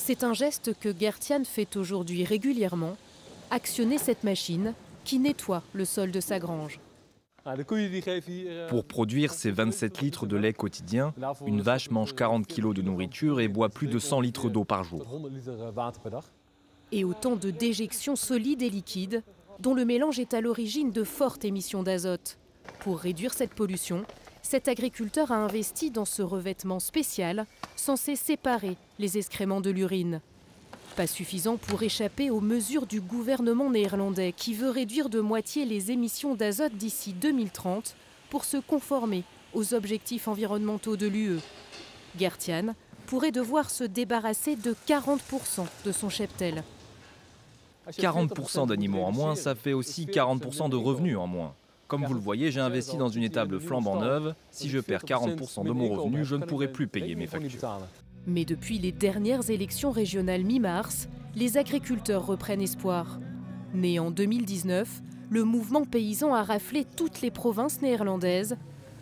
C'est un geste que Gertjan fait aujourd'hui régulièrement, actionner cette machine qui nettoie le sol de sa grange. Pour produire ces 27 litres de lait quotidien, une vache mange 40 kg de nourriture et boit plus de 100 litres d'eau par jour. Et autant de déjections solides et liquides, dont le mélange est à l'origine de fortes émissions d'azote. Pour réduire cette pollution, cet agriculteur a investi dans ce revêtement spécial censé séparer les excréments de l'urine. Pas suffisant pour échapper aux mesures du gouvernement néerlandais qui veut réduire de moitié les émissions d'azote d'ici 2030 pour se conformer aux objectifs environnementaux de l'UE. Gertjan pourrait devoir se débarrasser de 40% de son cheptel. 40% d'animaux en moins, ça fait aussi 40% de revenus en moins. Comme vous le voyez, j'ai investi dans une étable flambant neuve. Si je perds 40% de mon revenu, je ne pourrai plus payer mes factures. Mais depuis les dernières élections régionales mi-mars, les agriculteurs reprennent espoir. Né en 2019, le mouvement paysan a raflé toutes les provinces néerlandaises.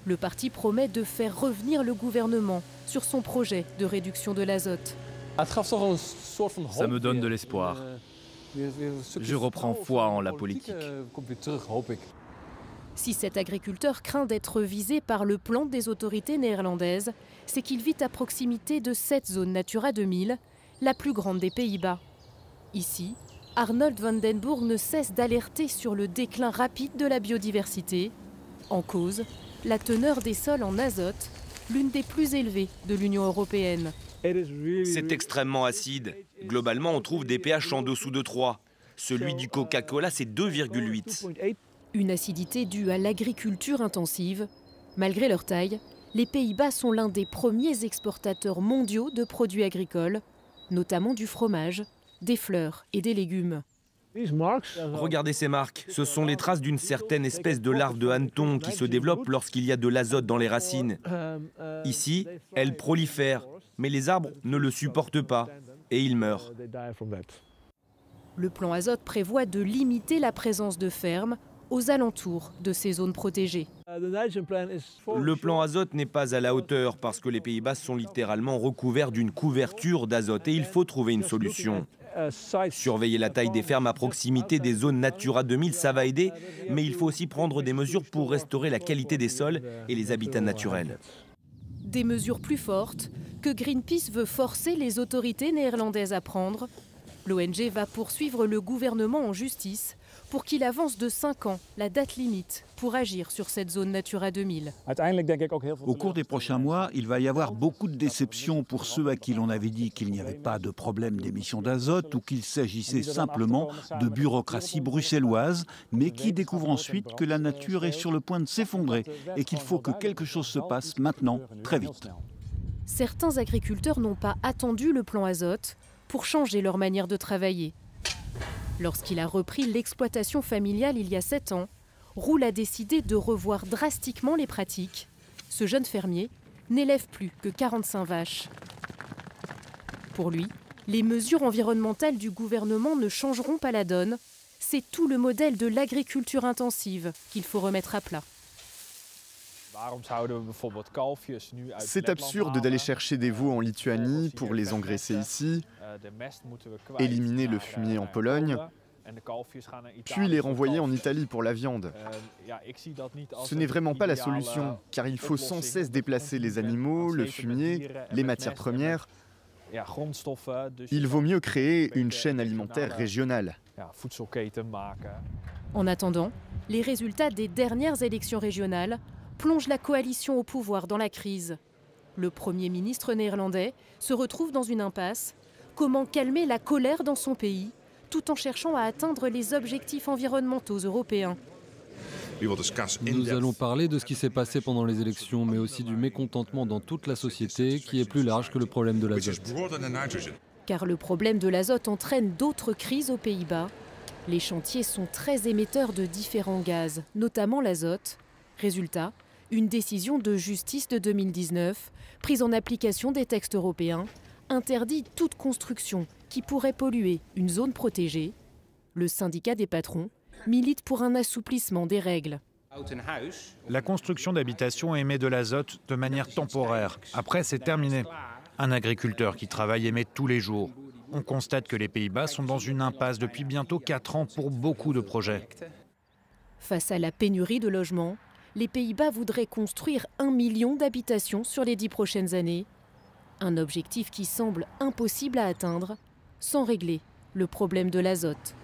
Le parti promet de faire revenir le gouvernement sur son projet de réduction de l'azote. Ça me donne de l'espoir. Je reprends foi en la politique. Si cet agriculteur craint d'être visé par le plan des autorités néerlandaises, c'est qu'il vit à proximité de cette zone Natura 2000, la plus grande des Pays-Bas. Ici, Arnold van den Burg ne cesse d'alerter sur le déclin rapide de la biodiversité. En cause, la teneur des sols en azote, l'une des plus élevées de l'Union européenne. C'est extrêmement acide. Globalement, on trouve des pH en dessous de 3. Celui du Coca-Cola, c'est 2,8. Une acidité due à l'agriculture intensive. Malgré leur taille, les Pays-Bas sont l'un des premiers exportateurs mondiaux de produits agricoles, notamment du fromage, des fleurs et des légumes. Regardez ces marques. Ce sont les traces d'une certaine espèce de larve de hanneton qui se développe lorsqu'il y a de l'azote dans les racines. Ici, elles prolifèrent, mais les arbres ne le supportent pas et ils meurent. Le plan azote prévoit de limiter la présence de fermes aux alentours de ces zones protégées. Le plan azote n'est pas à la hauteur parce que les Pays-Bas sont littéralement recouverts d'une couverture d'azote et il faut trouver une solution. Surveiller la taille des fermes à proximité des zones Natura 2000, ça va aider, mais il faut aussi prendre des mesures pour restaurer la qualité des sols et les habitats naturels. Des mesures plus fortes que Greenpeace veut forcer les autorités néerlandaises à prendre. L'ONG va poursuivre le gouvernement en justice pour qu'il avance de 5 ans la date limite pour agir sur cette zone Natura 2000. Au cours des prochains mois, il va y avoir beaucoup de déceptions pour ceux à qui l'on avait dit qu'il n'y avait pas de problème d'émission d'azote ou qu'il s'agissait simplement de bureaucratie bruxelloise, mais qui découvrent ensuite que la nature est sur le point de s'effondrer et qu'il faut que quelque chose se passe maintenant, très vite. Certains agriculteurs n'ont pas attendu le plan azote pour changer leur manière de travailler. Lorsqu'il a repris l'exploitation familiale il y a 7 ans, Roel a décidé de revoir drastiquement les pratiques. Ce jeune fermier n'élève plus que 45 vaches. Pour lui, les mesures environnementales du gouvernement ne changeront pas la donne. C'est tout le modèle de l'agriculture intensive qu'il faut remettre à plat. C'est absurde d'aller chercher des veaux en Lituanie pour les engraisser ici, éliminer le fumier en Pologne, puis les renvoyer en Italie pour la viande. Ce n'est vraiment pas la solution, car il faut sans cesse déplacer les animaux, le fumier, les matières premières. Il vaut mieux créer une chaîne alimentaire régionale. En attendant, les résultats des dernières élections régionales plongent la coalition au pouvoir dans la crise. Le Premier ministre néerlandais se retrouve dans une impasse. Comment calmer la colère dans son pays, tout en cherchant à atteindre les objectifs environnementaux européens? Nous allons parler de ce qui s'est passé pendant les élections, mais aussi du mécontentement dans toute la société, qui est plus large que le problème de l'azote. Car le problème de l'azote entraîne d'autres crises aux Pays-Bas. Les chantiers sont très émetteurs de différents gaz, notamment l'azote. Résultat, une décision de justice de 2019, prise en application des textes européens, interdit toute construction qui pourrait polluer une zone protégée. Le syndicat des patrons milite pour un assouplissement des règles. La construction d'habitations émet de l'azote de manière temporaire. Après, c'est terminé. Un agriculteur qui travaille émet tous les jours. On constate que les Pays-Bas sont dans une impasse depuis bientôt 4 ans pour beaucoup de projets. Face à la pénurie de logements, les Pays-Bas voudraient construire 1 million d'habitations sur les 10 prochaines années. Un objectif qui semble impossible à atteindre sans régler le problème de l'azote.